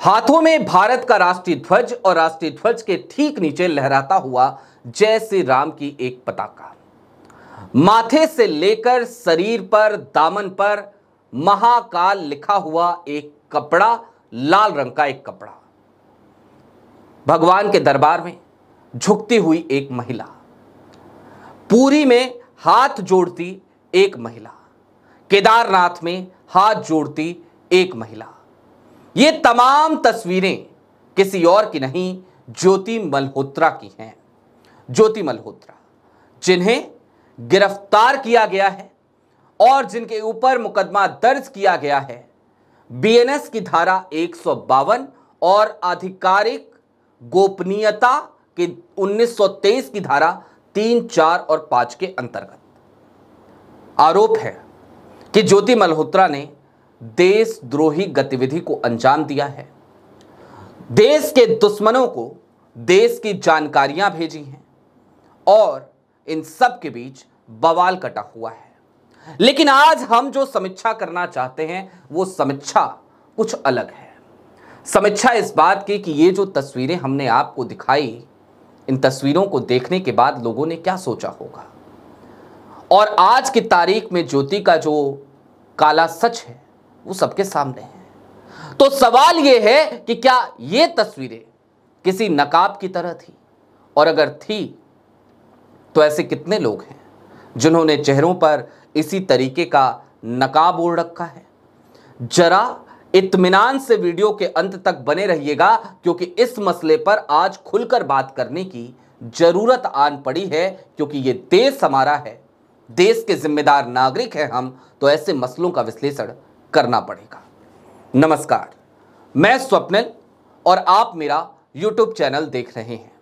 हाथों में भारत का राष्ट्रीय ध्वज और राष्ट्रीय ध्वज के ठीक नीचे लहराता हुआ जय श्री राम की एक पताका। माथे से लेकर शरीर पर, दामन पर महाकाल लिखा हुआ एक कपड़ा, लाल रंग का एक कपड़ा। भगवान के दरबार में झुकती हुई एक महिला, पुरी में हाथ जोड़ती एक महिला, केदारनाथ में हाथ जोड़ती एक महिला। ये तमाम तस्वीरें किसी और की नहीं, ज्योति मल्होत्रा की हैं। ज्योति मल्होत्रा, जिन्हें गिरफ्तार किया गया है और जिनके ऊपर मुकदमा दर्ज किया गया है बीएनएस की धारा 152 और आधिकारिक गोपनीयता की 1923 की धारा 3, 4 और 5 के अंतर्गत। आरोप है कि ज्योति मल्होत्रा ने देशद्रोही गतिविधि को अंजाम दिया है, देश के दुश्मनों को देश की जानकारियां भेजी हैं और इन सब के बीच बवाल कटा हुआ है। लेकिन आज हम जो समीक्षा करना चाहते हैं वो समीक्षा कुछ अलग है। समीक्षा इस बात की कि ये जो तस्वीरें हमने आपको दिखाई, इन तस्वीरों को देखने के बाद लोगों ने क्या सोचा होगा, और आज की तारीख में ज्योति का जो काला सच है वो सबके सामने है। तो सवाल ये है कि क्या ये तस्वीरें किसी नकाब की तरह थी, और अगर थी तो ऐसे कितने लोग हैं जिन्होंने चेहरों पर इसी तरीके का नकाब ओढ़ रखा है। जरा इत्मीनान से वीडियो के अंत तक बने रहिएगा, क्योंकि इस मसले पर आज खुलकर बात करने की जरूरत आन पड़ी है, क्योंकि ये देश हमारा है, देश के जिम्मेदार नागरिक हैं हम, तो ऐसे मसलों का विश्लेषण करना पड़ेगा। नमस्कार, मैं स्वप्निल और आप मेरा YouTube चैनल देख रहे हैं।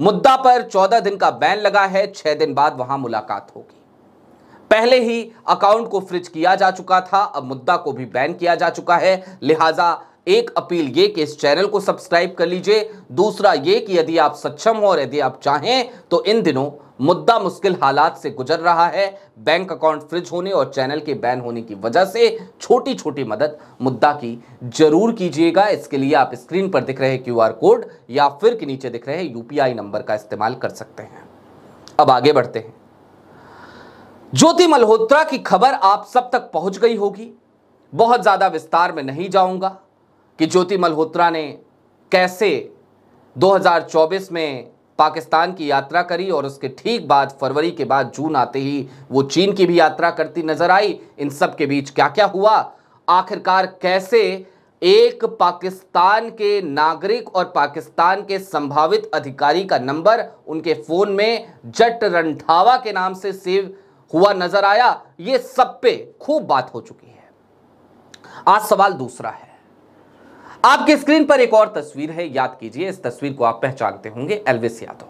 मुद्दा पर 14 दिन का बैन लगा है, 6 दिन बाद वहां मुलाकात होगी। पहले ही अकाउंट को फ्रीज किया जा चुका था, अब मुद्दा को भी बैन किया जा चुका है। लिहाजा एक अपील ये कि इस चैनल को सब्सक्राइब कर लीजिए। दूसरा ये कि यदि आप सक्षम हो और यदि आप चाहें तो इन दिनों मुद्दा मुश्किल हालात से गुजर रहा है। बैंक अकाउंट फ्रीज होने और चैनल के बैन होने की वजह से छोटी छोटी मदद मुद्दा की जरूर कीजिएगा। इसके लिए आप स्क्रीन पर दिख रहे QR कोड या फिर के नीचे दिख रहे UPI नंबर का इस्तेमाल कर सकते हैं। अब आगे बढ़ते हैं। ज्योति मल्होत्रा की खबर आप सब तक पहुंच गई होगी। बहुत ज्यादा विस्तार में नहीं जाऊंगा कि ज्योति मल्होत्रा ने कैसे 2024 में पाकिस्तान की यात्रा करी और उसके ठीक बाद फरवरी के बाद जून आते ही वो चीन की भी यात्रा करती नजर आई। इन सब के बीच क्या क्या हुआ, आखिरकार कैसे एक पाकिस्तान के नागरिक और पाकिस्तान के संभावित अधिकारी का नंबर उनके फोन में जट रंधावा के नाम से सेव हुआ नजर आया, ये सब पे खूब बात हो चुकी है। आज सवाल दूसरा है। आपकी स्क्रीन पर एक और तस्वीर है, याद कीजिए, इस तस्वीर को आप पहचानते होंगे, एल्विस यादव।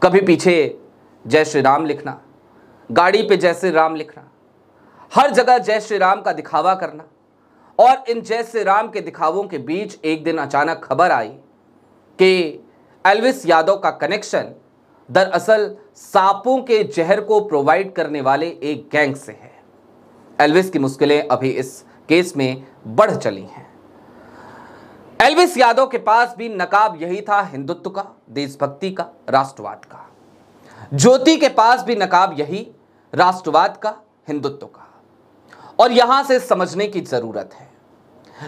कभी पीछे जय श्री राम लिखना, गाड़ी पे जय श्री राम लिखना, हर जगह जय श्री राम का दिखावा करना, और इन जय श्री राम के दिखावों के बीच एक दिन अचानक खबर आई कि एल्विस यादव का कनेक्शन दरअसल सांपों के जहर को प्रोवाइड करने वाले एक गैंग से है। एल्विस की मुश्किलें अभी इस केस में बढ़ चली हैं। एल्विस यादव के पास भी नकाब यही था, हिंदुत्व का, देशभक्ति का, राष्ट्रवाद का। ज्योति के पास भी नकाब यही, राष्ट्रवाद का, हिंदुत्व का। और यहां से समझने की जरूरत है,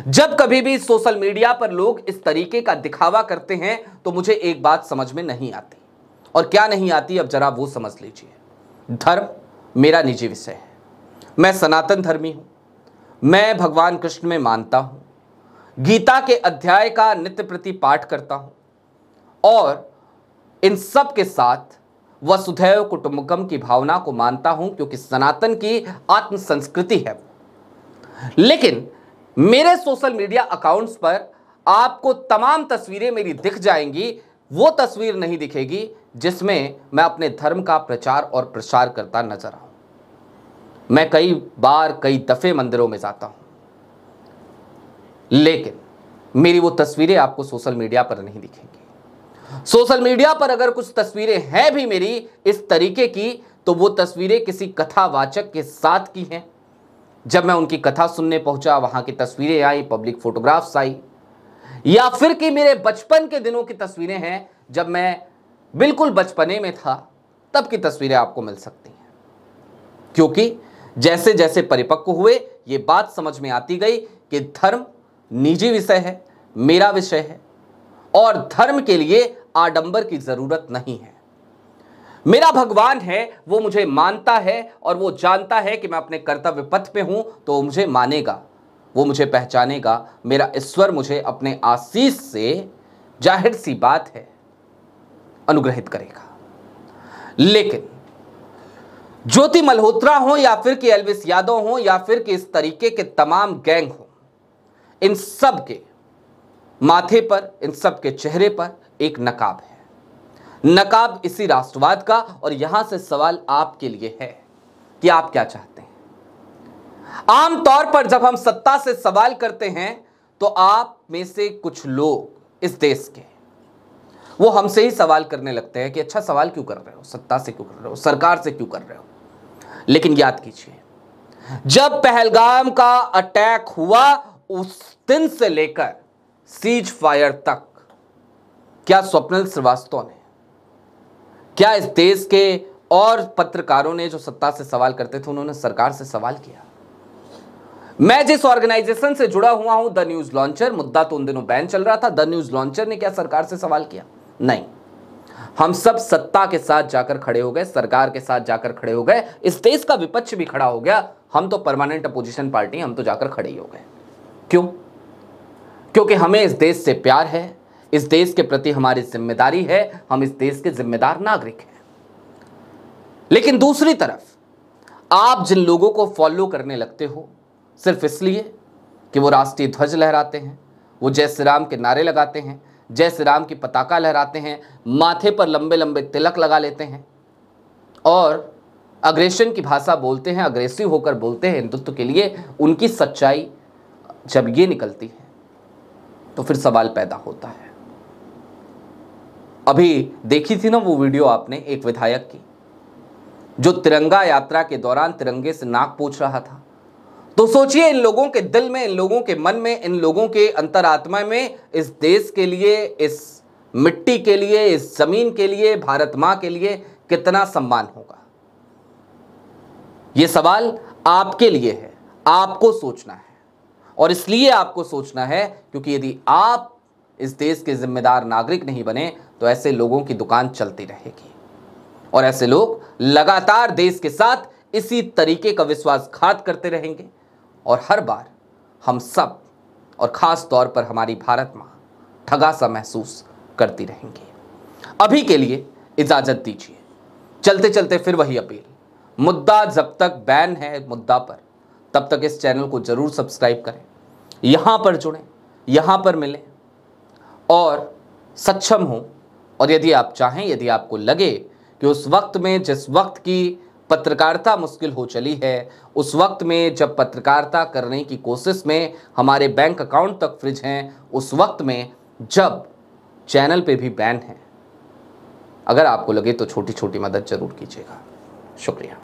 जब कभी भी सोशल मीडिया पर लोग इस तरीके का दिखावा करते हैं तो मुझे एक बात समझ में नहीं आती। और क्या नहीं आती, अब जरा वो समझ लीजिए। धर्म मेरा निजी विषय है, मैं सनातन धर्मी हूं, मैं भगवान कृष्ण में मानता हूं, गीता के अध्याय का नित्य प्रति पाठ करता हूं, और इन सब के साथ वसुधैव कुटुंबकम की भावना को मानता हूं, क्योंकि सनातन की आत्म संस्कृति है वो। लेकिन मेरे सोशल मीडिया अकाउंट्स पर आपको तमाम तस्वीरें मेरी दिख जाएंगी, वो तस्वीर नहीं दिखेगी जिसमें मैं अपने धर्म का प्रचार और प्रसार करता नजर आऊं। मैं कई बार कई दफे मंदिरों में जाता हूं, लेकिन मेरी वो तस्वीरें आपको सोशल मीडिया पर नहीं दिखेंगी। सोशल मीडिया पर अगर कुछ तस्वीरें हैं भी मेरी इस तरीके की, तो वो तस्वीरें किसी कथावाचक के साथ की हैं। जब मैं उनकी कथा सुनने पहुंचा, वहां की तस्वीरें आई, पब्लिक फोटोग्राफ्स आई। या फिर कि मेरे बचपन के दिनों की तस्वीरें हैं, जब मैं बिल्कुल बचपने में था तब की तस्वीरें आपको मिल सकती हैं। क्योंकि जैसे जैसे परिपक्व हुए ये बात समझ में आती गई कि धर्म निजी विषय है, मेरा विषय है, और धर्म के लिए आडंबर की जरूरत नहीं है। मेरा भगवान है, वो मुझे मानता है और वो जानता है कि मैं अपने कर्तव्य पथ पे हूं, तो मुझे मानेगा, वो मुझे पहचानेगा। मेरा ईश्वर मुझे अपने आशीष से, जाहिर सी बात है, अनुग्रहित करेगा। लेकिन ज्योति मल्होत्रा हो या फिर कि एल्विस यादव हो या फिर कि इस तरीके के तमाम गैंग हो, इन सब के माथे पर, इन सब के चेहरे पर एक नकाब है। नकाब इसी राष्ट्रवाद का। और यहां से सवाल आपके लिए है कि आप क्या चाहते हैं। आमतौर पर जब हम सत्ता से सवाल करते हैं तो आप में से कुछ लोग इस देश के, वो हमसे ही सवाल करने लगते हैं कि अच्छा सवाल क्यों कर रहे हो, सत्ता से क्यों कर रहे हो, सरकार से क्यों कर रहे हो। लेकिन याद कीजिए, जब पहलगाम का अटैक हुआ उस दिन से लेकर सीज फायर तक, क्या स्वप्निल श्रीवास्तव ने, क्या इस देश के और पत्रकारों ने जो सत्ता से सवाल करते थे उन्होंने सरकार से सवाल किया? मैं जिस ऑर्गेनाइजेशन से जुड़ा हुआ हूं, द न्यूज लॉन्चर, मुद्दा तो उन दिनों बैन चल रहा था, द न्यूज लॉन्चर ने क्या सरकार से सवाल किया? नहीं। हम सब सत्ता के साथ जाकर खड़े हो गए, सरकार के साथ जाकर खड़े हो गए, इस देश का विपक्ष भी खड़ा हो गया। हम तो परमानेंट अपोजिशन पार्टी, हम तो जाकर खड़े ही हो गए। क्यों? क्योंकि हमें इस देश से प्यार है, इस देश के प्रति हमारी जिम्मेदारी है, हम इस देश के जिम्मेदार नागरिक हैं। लेकिन दूसरी तरफ आप जिन लोगों को फॉलो करने लगते हो सिर्फ इसलिए कि वो राष्ट्रीय ध्वज लहराते हैं, वो जय श्री राम के नारे लगाते हैं, जय श्री राम की पताका लहराते हैं, माथे पर लंबे लंबे तिलक लगा लेते हैं और अग्रेशन की भाषा बोलते हैं, अग्रेसिव होकर बोलते हैं हिंदुत्व के लिए, उनकी सच्चाई जब ये निकलती है तो फिर सवाल पैदा होता है। अभी देखी थी ना वो वीडियो आपने एक विधायक की, जो तिरंगा यात्रा के दौरान तिरंगे से नाक पोंछ रहा था। तो सोचिए इन लोगों के दिल में, इन लोगों के मन में, इन लोगों के अंतरात्मा में इस देश के लिए, इस मिट्टी के लिए, इस जमीन के लिए, भारत मां के लिए कितना सम्मान होगा। यह सवाल आपके लिए है, आपको सोचना है। और इसलिए आपको सोचना है क्योंकि यदि आप इस देश के जिम्मेदार नागरिक नहीं बने तो ऐसे लोगों की दुकान चलती रहेगी और ऐसे लोग लगातार देश के साथ इसी तरीके का विश्वासघात करते रहेंगे और हर बार हम सब और खास तौर पर हमारी भारत मां ठगा सा महसूस करती रहेंगी। अभी के लिए इजाजत दीजिए। चलते चलते फिर वही अपील, मुद्दा जब तक बैन है मुद्दा पर, तब तक इस चैनल को जरूर सब्सक्राइब करें, यहां पर जुड़ें, यहां पर मिलें और सक्षम हो। और यदि आप चाहें, यदि आपको लगे कि उस वक्त में, जिस वक्त की पत्रकारिता मुश्किल हो चली है, उस वक्त में जब पत्रकारिता करने की कोशिश में हमारे बैंक अकाउंट तक फ्रीज हैं, उस वक्त में जब चैनल पे भी बैन है, अगर आपको लगे तो छोटी छोटी मदद जरूर कीजिएगा। शुक्रिया।